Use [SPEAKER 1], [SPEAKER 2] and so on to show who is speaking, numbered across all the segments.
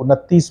[SPEAKER 1] 29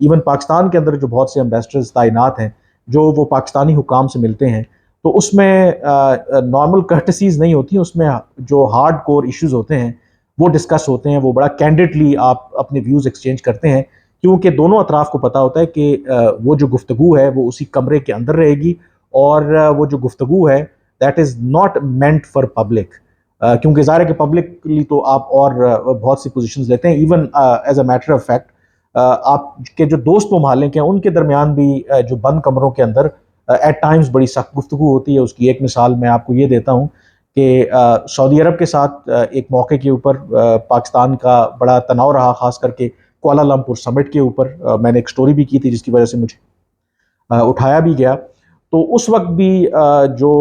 [SPEAKER 1] even Pakistan کے اندر جو بہت سے امبیسڈرز تعینات ہیں جو وہ پاکستانی حکام سے ملتے ہیں، تو اس میں نارمل کرٹسیز نہیں ہوتی ہیں، اس میں جو ہارڈ کور ایشوز ہوتے ہیں وہ ڈسکس ہوتے ہیں، وہ بڑا کینڈیڈلی آپ اپنے ویوز ایکسچینج کرتے ہیں، کیونکہ دونوں اطراف کو پتہ ہوتا ہے کہ وہ جو گفتگو ہے وہ اسی کمرے کے اندر رہے گی، اور وہ جو گفتگو ہے that is not meant for public, کیونکہ ظاہر ہے کہ پبلکلی تو آپ اور بہت سی پوزیشنز لیتے ہیں، even as a matter of fact آپ کے جو دوست ممالک ہیں ان کے درمیان بھی جو بند کمروں کے اندر ایٹ ٹائمز بڑی سخت گفتگو ہوتی ہے۔ اس کی ایک مثال میں آپ کو یہ دیتا ہوں کہ سعودی عرب کے ساتھ ایک موقع کے اوپر پاکستان کا بڑا تناؤ رہا، خاص کر کے کوالالمپور سمٹ کے اوپر، میں نے ایک سٹوری بھی کی تھی جس کی وجہ سے مجھے اٹھایا بھی گیا۔ تو اس وقت بھی جو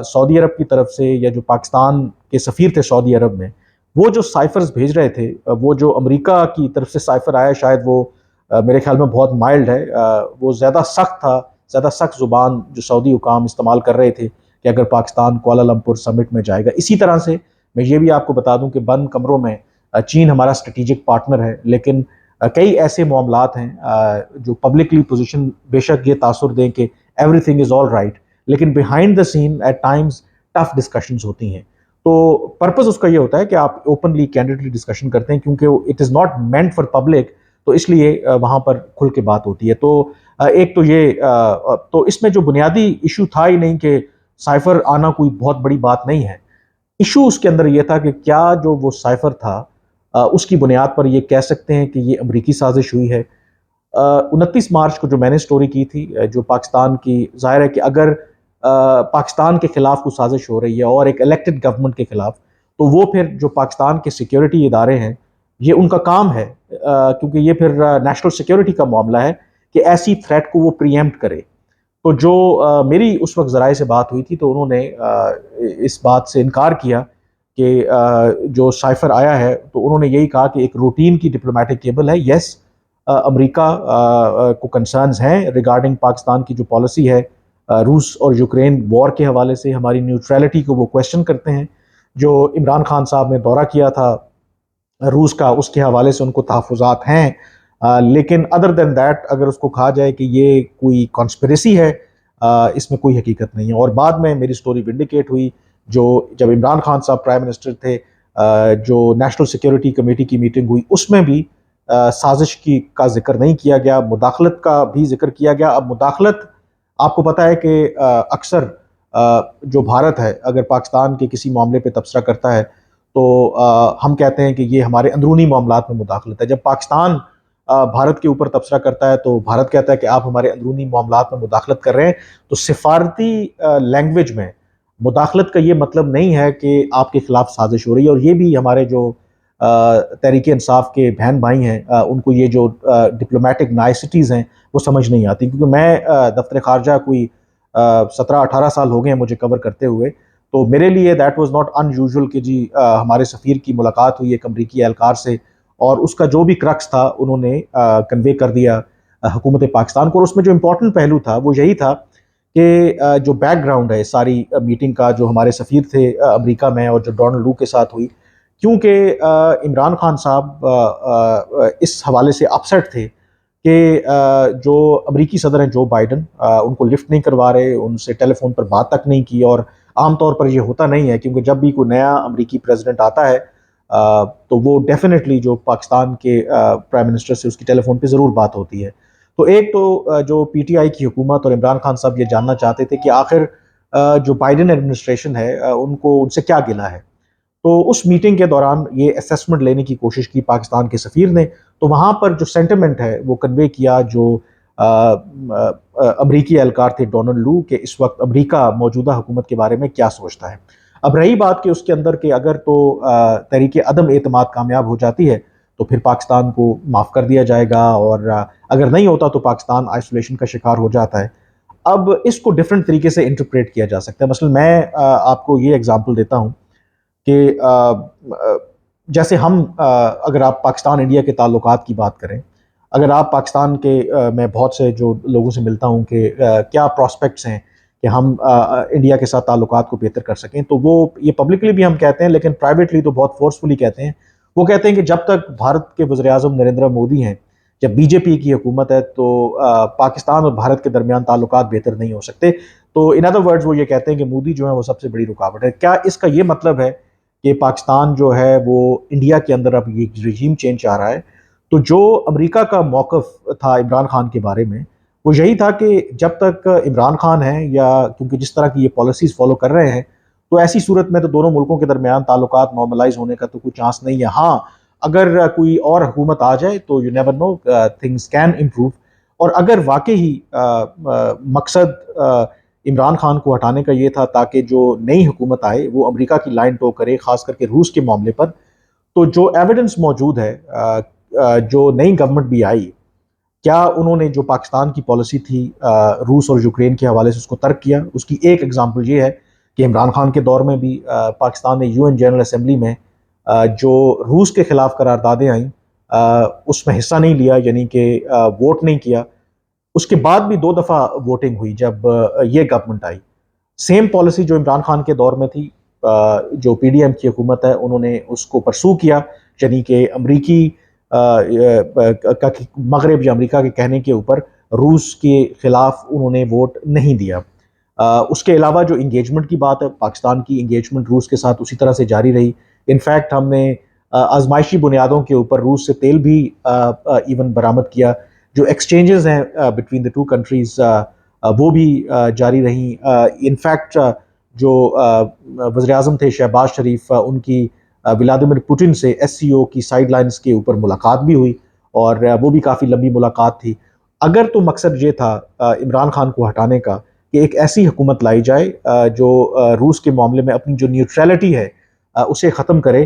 [SPEAKER 1] سعودی عرب کی طرف سے یا جو پاکستان کے سفیر تھے سعودی عرب میں، وہ جو سائفرز بھیج رہے تھے، وہ جو امریکہ کی طرف سے سائفر آیا شاید وہ میرے خیال میں بہت مائلڈ ہے، وہ زیادہ سخت تھا، زیادہ سخت زبان جو سعودی حکام استعمال کر رہے تھے کہ اگر پاکستان کوالالمپور سمٹ میں جائے گا۔ اسی طرح سے میں یہ بھی آپ کو بتا دوں کہ بند کمروں میں چین ہمارا اسٹریٹجک پارٹنر ہے، لیکن کئی ایسے معاملات ہیں جو پبلکلی پوزیشن بے شک یہ تاثر دیں کہ everything is all right, لیکن behind the scene at times tough discussions ہوتی ہیں۔ تو پرپز اس کا یہ ہوتا ہے کہ آپ اوپنلی کینڈیڈلی ڈسکشن کرتے ہیں، کیونکہ it is not meant for public, تو اس لیے وہاں پر کھل کے بات ہوتی ہے۔ تو ایک تو یہ تو اس میں جو بنیادی ایشو تھا ہی نہیں کہ سائفر آنا کوئی بہت بڑی بات نہیں ہے، ایشو اس کے اندر یہ تھا کہ کیا جو وہ سائفر تھا اس کی بنیاد پر یہ کہہ سکتے ہیں کہ یہ امریکی سازش ہوئی ہے۔ 29 مارچ کو جو میں نے سٹوری کی تھی، جو پاکستان کی، ظاہر ہے کہ اگر پاکستان کے خلاف کوئی سازش ہو رہی ہے اور ایک الیکٹڈ گورنمنٹ کے خلاف، تو وہ پھر جو پاکستان کے سیکیورٹی ادارے ہیں یہ ان کا کام ہے، کیونکہ یہ پھر نیشنل سیکیورٹی کا معاملہ ہے کہ ایسی تھریٹ کو وہ پریمپٹ کرے۔ تو جو میری اس وقت ذرائع سے بات ہوئی تھی تو انہوں نے اس بات سے انکار کیا کہ جو سائفر آیا ہے، تو انہوں نے یہی کہا کہ ایک روٹین کی ڈپلومیٹک کیبل ہے۔ یس، امریکہ کو کنسرنز ہیں ریگارڈنگ پاکستان کی جو پالیسی ہے روس اور یوکرین وار کے حوالے سے، ہماری نیوٹرلٹی کو وہ کویسچن کرتے ہیں۔ جو عمران خان صاحب نے دورہ کیا تھا روس کا، اس کے حوالے سے ان کو تحفظات ہیں، لیکن ادر دین دیٹ اگر اس کو کہا جائے کہ یہ کوئی کانسپریسی ہے، اس میں کوئی حقیقت نہیں ہے۔ اور بعد میں میری سٹوری ونڈیکیٹ ہوئی، جب عمران خان صاحب پرائم منسٹر تھے، جو نیشنل سیکیورٹی کمیٹی کی میٹنگ ہوئی، اس میں بھی سازش کا ذکر نہیں کیا گیا، مداخلت کا بھی ذکر کیا گیا۔ اب مداخلت آپ کو پتہ ہے کہ اکثر جو بھارت ہے اگر پاکستان کے کسی معاملے پہ تبصرہ کرتا ہے تو ہم کہتے ہیں کہ یہ ہمارے اندرونی معاملات میں مداخلت ہے۔ جب پاکستان بھارت کے اوپر تبصرہ کرتا ہے تو بھارت کہتا ہے کہ آپ ہمارے اندرونی معاملات میں مداخلت کر رہے ہیں۔ تو سفارتی لینگویج میں مداخلت کا یہ مطلب نہیں ہے کہ آپ کے خلاف سازش ہو رہی ہے، اور یہ بھی ہمارے جو تحریک انصاف کے بہن بھائی ہیں ان کو یہ جو ڈپلومیٹک نائسٹیز ہیں وہ سمجھ نہیں آتی، کیونکہ میں دفتر خارجہ کوئی 17-18 سال ہو گئے ہیں مجھے کور کرتے ہوئے، تو میرے لیے that was not in usual کہ جی ہمارے سفیر کی ملاقات ہوئی ایک امریکی اہلکار سے اور اس کا جو بھی کرکس تھا انہوں نے کنوے کر دیا حکومت پاکستان کو۔ اور اس میں جو امپورٹنٹ پہلو تھا وہ یہی تھا کہ جو بیک گراؤنڈ ہے ساری میٹنگ کا، جو ہمارے سفیر تھے امریکہ میں اور جو ڈونلڈ لو کے ساتھ ہوئی، کیونکہ عمران خان صاحب اس حوالے سے اپسیٹ تھے کہ جو امریکی صدر ہیں جو بائیڈن ان کو لفٹ نہیں کروا رہے، ان سے ٹیلی فون پر بات تک نہیں کی، اور عام طور پر یہ ہوتا نہیں ہے کیونکہ جب بھی کوئی نیا امریکی پریزیڈنٹ آتا ہے تو وہ ڈیفینیٹلی جو پاکستان کے پرائم منسٹر سے اس کی ٹیلی فون پہ ضرور بات ہوتی ہے۔ تو ایک تو جو پی ٹی آئی کی حکومت اور عمران خان صاحب یہ جاننا چاہتے تھے کہ آخر جو بائیڈن ایڈمنسٹریشن ہے ان سے کیا گلہ ہے۔ تو اس میٹنگ کے دوران یہ اسیسمنٹ لینے کی کوشش کی پاکستان کے سفیر نے، تو وہاں پر جو سینٹیمنٹ ہے وہ کنوے کیا جو امریکی اہلکار تھے ڈونلڈ لو، کہ اس وقت امریکہ موجودہ حکومت کے بارے میں کیا سوچتا ہے۔ اب رہی بات کہ اس کے اندر کہ اگر تو تحریک عدم اعتماد کامیاب ہو جاتی ہے تو پھر پاکستان کو معاف کر دیا جائے گا، اور اگر نہیں ہوتا تو پاکستان آئسولیشن کا شکار ہو جاتا ہے۔ اب اس کو ڈیفرنٹ طریقے سے انٹرپریٹ کیا جا سکتا ہے۔ مثلا میں آپ کو یہ ایگزامپل دیتا ہوں کہ جیسے ہم اگر آپ پاکستان انڈیا کے تعلقات کی بات کریں، اگر آپ پاکستان کے میں بہت سے جو لوگوں سے ملتا ہوں کہ کیا پراسپیکٹس ہیں کہ ہم انڈیا کے ساتھ تعلقات کو بہتر کر سکیں، تو وہ یہ پبلکلی بھی ہم کہتے ہیں لیکن پرائیویٹلی تو بہت فورسفلی کہتے ہیں۔ وہ کہتے ہیں کہ جب تک بھارت کے وزیر اعظم نریندر مودی ہیں جب بی جے پی کی حکومت ہے تو پاکستان اور بھارت کے درمیان تعلقات بہتر نہیں ہو سکتے. تو ان ادر ورڈز وہ یہ کہتے ہیں کہ مودی جو ہے وہ سب سے بڑی رکاوٹ ہے. کیا اس کا یہ مطلب ہے کہ پاکستان جو ہے وہ انڈیا کے اندر اب یہ رجیم چینج چاہ رہا ہے؟ تو جو امریکہ کا موقف تھا عمران خان کے بارے میں وہ یہی تھا کہ جب تک عمران خان ہے، یا کیونکہ جس طرح کی یہ پالیسیز فالو کر رہے ہیں، تو ایسی صورت میں تو دونوں ملکوں کے درمیان تعلقات نارملائز ہونے کا تو کوئی چانس نہیں ہے. ہاں، اگر کوئی اور حکومت آ جائے تو you never know, things can improve. اور اگر واقعی مقصد عمران خان کو ہٹانے کا یہ تھا تاکہ جو نئی حکومت آئے وہ امریکہ کی لائن ٹو کرے، خاص کر کے روس کے معاملے پر، تو جو ایویڈنس موجود ہے، جو نئی گورنمنٹ بھی آئی، کیا انہوں نے جو پاکستان کی پالیسی تھی روس اور یوکرین کے حوالے سے اس کو ترک کیا؟ اس کی ایک ایگزامپل یہ ہے کہ عمران خان کے دور میں بھی پاکستان نے UN جنرل اسمبلی میں جو روس کے خلاف قراردادیں آئیں اس میں حصہ نہیں لیا، یعنی کہ ووٹ نہیں کیا. اس کے بعد بھی 2 دفعہ ووٹنگ ہوئی جب یہ گورنمنٹ آئی. سیم پالیسی جو عمران خان کے دور میں تھی، جو PDM کی حکومت ہے انہوں نے اس کو پرسو کیا، یعنی کہ امریکی مغرب یا امریکہ کے کہنے کے اوپر روس کے خلاف انہوں نے ووٹ نہیں دیا. اس کے علاوہ جو انگیجمنٹ کی بات ہے، پاکستان کی انگیجمنٹ روس کے ساتھ اسی طرح سے جاری رہی. انفیکٹ ہم نے آزمائشی بنیادوں کے اوپر روس سے تیل بھی ایون برآمد کیا. جو ایکسچینجز ہیں بٹوین دی 2 کنٹریز وہ بھی جاری رہیں. انفیکٹ جو وزیر اعظم تھے شہباز شریف، ان کی ولادیمیر پوٹن سے SCO کی سائیڈ لائنز کے اوپر ملاقات بھی ہوئی، اور وہ بھی کافی لمبی ملاقات تھی. اگر تو مقصد یہ تھا عمران خان کو ہٹانے کا کہ ایک ایسی حکومت لائی جائے جو روس کے معاملے میں اپنی جو نیوٹرلٹی ہے اسے ختم کرے،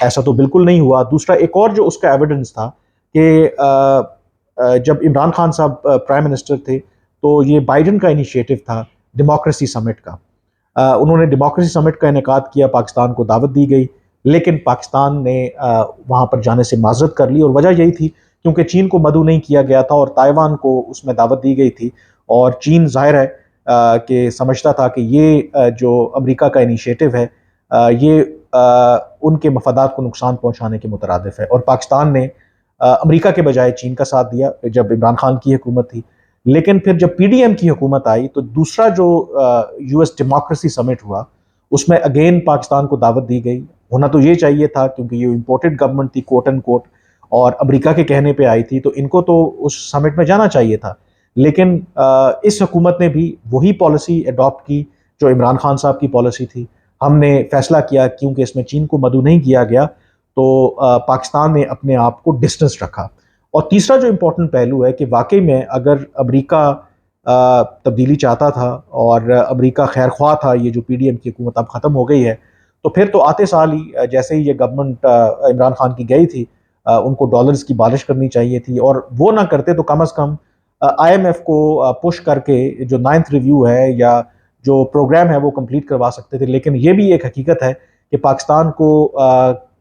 [SPEAKER 1] ایسا تو بالکل نہیں ہوا. دوسرا ایک اور جو اس کا ایویڈنس تھا کہ جب عمران خان صاحب پرائم منسٹر تھے تو یہ بائیڈن کا انیشیٹو تھا ڈیموکریسی سمٹ کا. انہوں نے ڈیموکریسی سمٹ کا انعقاد کیا، پاکستان کو دعوت دی گئی، لیکن پاکستان نے وہاں پر جانے سے معذرت کر لی، اور وجہ یہی تھی کیونکہ چین کو مدعو نہیں کیا گیا تھا اور تائیوان کو اس میں دعوت دی گئی تھی. اور چین ظاہر ہے کہ سمجھتا تھا کہ یہ جو امریکہ کا انیشیٹو ہے یہ ان کے مفادات کو نقصان پہنچانے کے مترادف ہے. اور پاکستان نے امریکہ کے بجائے چین کا ساتھ دیا جب عمران خان کی حکومت تھی. لیکن پھر جب PDM کی حکومت آئی تو دوسرا جو US ڈیموکریسی سمٹ ہوا اس میں اگین پاکستان کو دعوت دی گئی. ہونا تو یہ چاہیے تھا کیونکہ یہ امپورٹڈ گورنمنٹ تھی کوٹ اینڈ کوٹ، اور امریکہ کے کہنے پہ آئی تھی تو ان کو تو اس سمٹ میں جانا چاہیے تھا. لیکن اس حکومت نے بھی وہی پالیسی اڈاپٹ کی جو عمران خان صاحب کی پالیسی تھی. ہم نے فیصلہ کیا کیونکہ اس میں چین کو مدعو نہیں کیا گیا تو پاکستان نے اپنے آپ کو ڈسٹنس رکھا. اور تیسرا جو امپورٹنٹ پہلو ہے کہ واقعی میں اگر امریکہ تبدیلی چاہتا تھا اور امریکہ خیر خواہ تھا، یہ جو PDM کی حکومت اب ختم ہو گئی ہے، تو پھر تو آتے سال ہی جیسے ہی یہ گورنمنٹ عمران خان کی گئی تھی ان کو ڈالرز کی بارش کرنی چاہیے تھی. اور وہ نہ کرتے تو کم از کم IMF کو پش کر کے جو 9th ریویو ہے یا جو پروگرام ہے وہ کمپلیٹ کروا سکتے تھے. لیکن یہ بھی ایک حقیقت ہے کہ پاکستان کو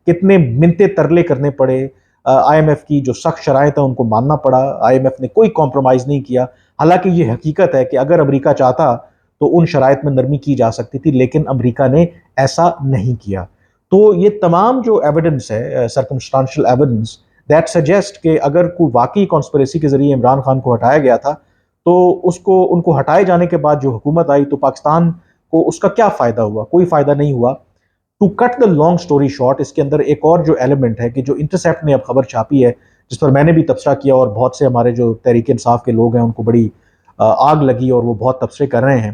[SPEAKER 1] کتنے منتے ترلے کرنے پڑے، IMF کی جو سخت شرائط ہیں ان کو ماننا پڑا. IMF نے کوئی کمپرومائز نہیں کیا، حالانکہ یہ حقیقت ہے کہ اگر امریکہ چاہتا تو ان شرائط میں نرمی کی جا سکتی تھی، لیکن امریکہ نے ایسا نہیں کیا. تو یہ تمام جو ایویڈنس ہے، سرکمسٹانشل ایویڈنس دیٹ سجیسٹ کہ اگر کوئی واقعی کانسپریسی کے ذریعے عمران خان کو ہٹایا گیا تھا تو ان کو ہٹائے جانے کے بعد جو حکومت آئی تو پاکستان کو اس کا کیا فائدہ ہوا؟ کوئی فائدہ نہیں ہوا. To cut the long story short, اس کے اندر ایک اور جو ایلیمنٹ ہے کہ جو انٹرسیپٹ نے اب خبر چھاپی ہے جس پر میں نے بھی تبصرہ کیا اور بہت سے ہمارے جو تحریک انصاف کے لوگ ہیں ان کو بڑی آگ لگی اور وہ بہت تبصرے کر رہے ہیں.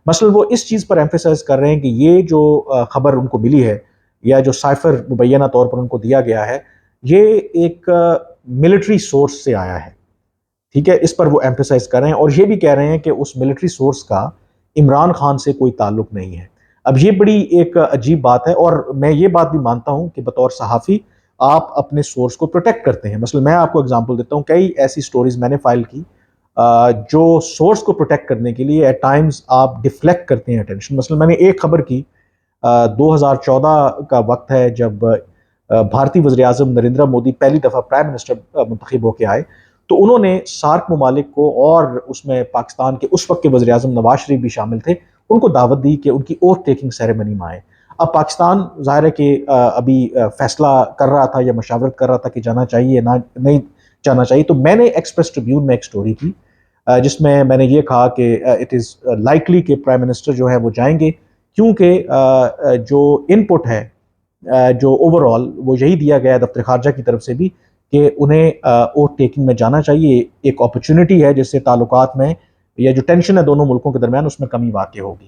[SPEAKER 1] مثلا وہ اس چیز پر ایمفیسائز کر رہے ہیں کہ یہ جو خبر ان کو ملی ہے یا جو سائفر مبینہ طور پر ان کو دیا گیا ہے یہ ایک ملٹری سورس سے آیا ہے. ٹھیک ہے، اس پر وہ ایمفیسائز کر رہے ہیں اور یہ بھی کہہ رہے ہیں کہ اس ملٹری سورس کا عمران خان سے کوئی تعلق نہیں ہے. اب یہ بڑی ایک عجیب بات ہے، اور میں یہ بات بھی مانتا ہوں کہ بطور صحافی آپ اپنے سورس کو پروٹیکٹ کرتے ہیں. مثلا میں آپ کو اگزامپل دیتا ہوں، کئی ایسی سٹوریز میں نے فائل کی جو سورس کو پروٹیکٹ کرنے کے لیے ایٹ ٹائمز آپ ڈیفلیکٹ کرتے ہیں اٹینشن. مثلا میں نے ایک خبر کی 2014 کا وقت ہے جب بھارتی وزیر اعظم نریندر مودی پہلی دفعہ پرائم منسٹر منتخب ہو کے آئے تو انہوں نے سارک ممالک کو، اور اس میں پاکستان کے اس وقت کے وزیر اعظم نواز شریف بھی شامل تھے، ان کو دعوت دی کہ ان کی اوتھ ٹیکنگ سیریمنی میں آئیں. اب پاکستان ظاہر ہے کہ ابھی فیصلہ کر رہا تھا یا مشاورت کر رہا تھا کہ جانا چاہیے نہ نہیں جانا چاہیے. تو میں نے ایکسپریس ٹریبیون میں ایک سٹوری کی جس میں میں نے یہ کہا کہ اٹ از لائکلی کہ پرائم منسٹر جو ہے وہ جائیں گے, کیونکہ جو ان پٹ ہے جو اوور آل وہ یہی دیا گیا ہے دفتر خارجہ کی طرف سے بھی کہ انہیں اوتھ ٹیکنگ میں جانا چاہیے. ایک اپرچونٹی ہے جس سے تعلقات میں یا جو ٹینشن ہے دونوں ملکوں کے درمیان اس میں کمی واقع ہوگی.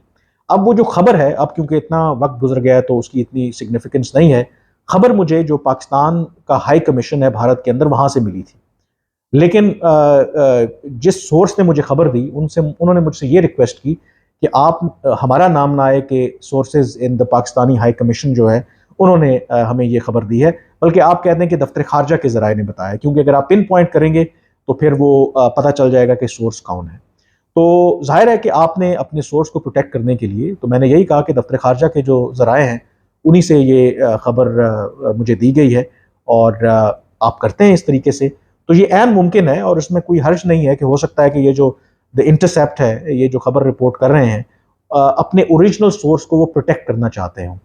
[SPEAKER 1] اب وہ جو خبر ہے, اب کیونکہ اتنا وقت گزر گیا ہے تو اس کی اتنی سگنیفیکنس نہیں ہے, خبر مجھے جو پاکستان کا ہائی کمیشن ہے بھارت کے اندر وہاں سے ملی تھی. لیکن جس سورس نے مجھے خبر دی انہوں نے مجھ سے یہ ریکویسٹ کی کہ آپ ہمارا نام نہ آئے کہ سورسز ان دا پاکستانی ہائی کمیشن جو ہے انہوں نے ہمیں یہ خبر دی ہے, بلکہ آپ کہتے ہیں کہ دفتر خارجہ کے ذرائع نے بتایا, کیونکہ اگر آپ پن پوائنٹ کریں گے تو پھر وہ پتہ چل جائے گا کہ سورس کون ہے. تو ظاہر ہے کہ آپ نے اپنے سورس کو پروٹیکٹ کرنے کے لیے, تو میں نے یہی کہا کہ دفتر خارجہ کے جو ذرائع ہیں انہی سے یہ خبر مجھے دی گئی ہے اور آپ کرتے ہیں اس طریقے سے تو یہ عین ممکن ہے اور اس میں کوئی حرج نہیں ہے کہ ہو سکتا ہے کہ یہ جو دا انٹرسیپٹ ہے, یہ جو خبر رپورٹ کر رہے ہیں اپنے اوریجنل سورس کو وہ پروٹیکٹ کرنا چاہتے ہوں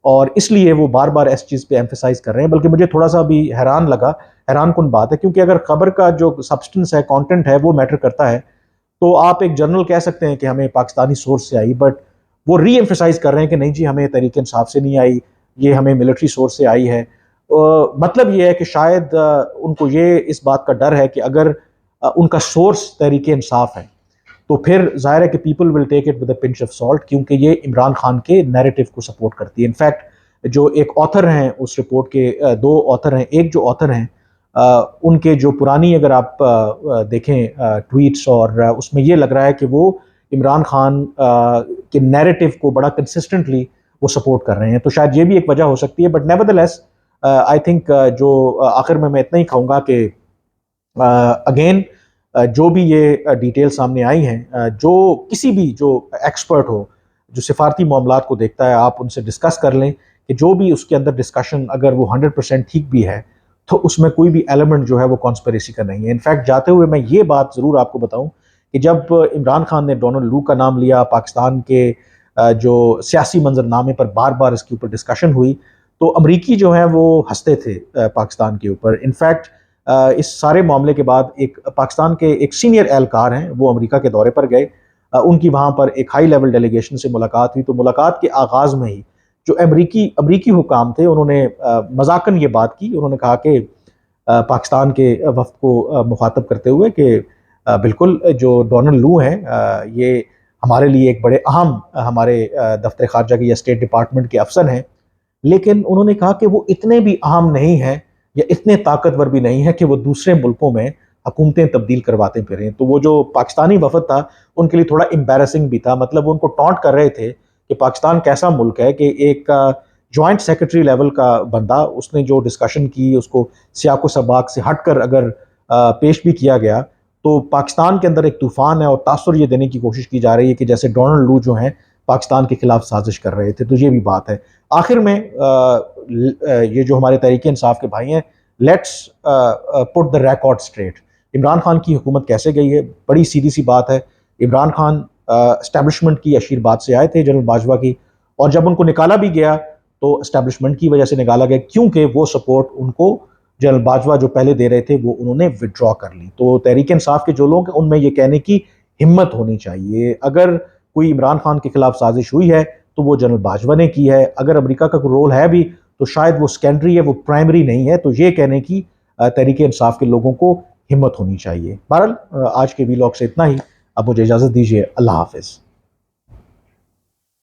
[SPEAKER 1] اور اس لیے وہ بار بار اس چیز پہ ایمفیسائز کر رہے ہیں. بلکہ مجھے تھوڑا سا بھی حیران کن بات ہے, کیونکہ اگر خبر کا جو سبسٹنس ہے, کانٹینٹ ہے, وہ میٹر کرتا ہے تو آپ ایک جرنل کہہ سکتے ہیں کہ ہمیں پاکستانی سورس سے آئی, بٹ وہ ری ایمفیسائز کر رہے ہیں کہ نہیں جی ہمیں تحریک انصاف سے نہیں آئی, یہ ہمیں ملٹری سورس سے آئی ہے. مطلب یہ ہے کہ شاید ان کو یہ اس بات کا ڈر ہے کہ اگر ان کا سورس تحریک انصاف ہے تو پھر ظاہر ہے کہ people will take it with a pinch of salt, کیونکہ یہ عمران خان کے نیریٹو کو سپورٹ کرتی ہے. انفیکٹ جو ایک آتھر ہیں اس رپورٹ کے, دو آتھر ہیں, ایک جو آتھر ہیں ان کے جو پرانی اگر آپ دیکھیں ٹویٹس اور اس میں یہ لگ رہا ہے کہ وہ عمران خان کے نیریٹو کو بڑا کنسسٹنٹلی وہ سپورٹ کر رہے ہیں. تو شاید یہ بھی ایک وجہ ہو سکتی ہے, بٹ نیورتھلیس آئی تھنک جو آخر میں اتنا ہی کہوں گا کہ اگین جو بھی یہ ڈیٹیل سامنے آئی ہیں, جو کسی بھی جو ایکسپرٹ ہو جو سفارتی معاملات کو دیکھتا ہے, آپ ان سے ڈسکس کر لیں کہ جو بھی اس کے اندر ڈسکشن اگر وہ 100% ٹھیک بھی ہے تو اس میں کوئی بھی ایلیمنٹ جو ہے وہ کانسپیریسی کا نہیں ہے. انفیکٹ جاتے ہوئے میں یہ بات ضرور آپ کو بتاؤں کہ جب عمران خان نے ڈونلڈ لو کا نام لیا, پاکستان کے جو سیاسی منظر نامے پر بار بار اس کے اوپر ڈسکشن ہوئی, تو امریکی جو ہیں وہ ہنستے تھے پاکستان کے اوپر. انفیکٹ اس سارے معاملے کے بعد ایک پاکستان کے ایک سینئر اہلکار ہیں وہ امریکہ کے دورے پر گئے, ان کی وہاں پر ایک ہائی لیول ڈیلیگیشن سے ملاقات ہوئی. تو ملاقات کے آغاز میں ہی جو امریکی حکام تھے انہوں نے مذاقاً یہ بات کی, انہوں نے کہا کہ پاکستان کے وفد کو مخاطب کرتے ہوئے کہ بالکل جو ڈونلڈ لو ہیں یہ ہمارے لیے ایک بڑے اہم ہمارے دفتر خارجہ کے یا اسٹیٹ ڈپارٹمنٹ کے افسر ہیں, لیکن انہوں نے کہا کہ وہ اتنے بھی اہم نہیں ہیں یا اتنے طاقتور بھی نہیں ہیں کہ وہ دوسرے ملکوں میں حکومتیں تبدیل کرواتے پھریں. تو وہ جو پاکستانی وفد تھا ان کے لیے تھوڑا امبیرسنگ بھی تھا, مطلب ان کو ٹانٹ کر رہے تھے کہ پاکستان کیسا ملک ہے کہ ایک جوائنٹ سیکرٹری لیول کا بندہ, اس نے جو ڈسکشن کی اس کو سیاق و سباق سے ہٹ کر اگر پیش بھی کیا گیا تو پاکستان کے اندر ایک طوفان ہے اور تاثر یہ دینے کی کوشش کی جا رہی ہے کہ جیسے ڈونلڈ لو جو ہیں پاکستان کے خلاف سازش کر رہے تھے. تو یہ بھی بات ہے. آخر میں یہ جو ہمارے تحریک انصاف کے بھائی ہیں, let's put the record straight. Imran Khan کی حکومت کیسے گئی ہے, بڑی سیدھی سی بات ہے. عمران خان اسٹیبلشمنٹ کی اشیر سے آئے تھے جنرل باجوہ کی, اور جب ان کو نکالا بھی گیا تو اسٹیبلشمنٹ کی وجہ سے نکالا گیا کیونکہ وہ سپورٹ ان کو جنرل باجوہ جو پہلے دے رہے تھے وہ انہوں نے وڈرا کر لی. تو تحریک انصاف کے جو لوگ ہیں ان میں یہ کہنے کی ہمت ہونی چاہیے اگر کوئی عمران خان کے خلاف سازش ہوئی ہے تو وہ جنرل باجوہ نے کی ہے, اگر امریکہ کا کوئی رول ہے بھی تو شاید وہ سیکنڈری ہے, وہ پرائمری نہیں ہے. تو یہ کہنے کی تحریک انصاف کے لوگوں کو ہمت ہونی چاہیے. بہرحال آج کے ویلاگ سے اتنا ہی, اب مجھے اجازت دیجیے. اللہ حافظ.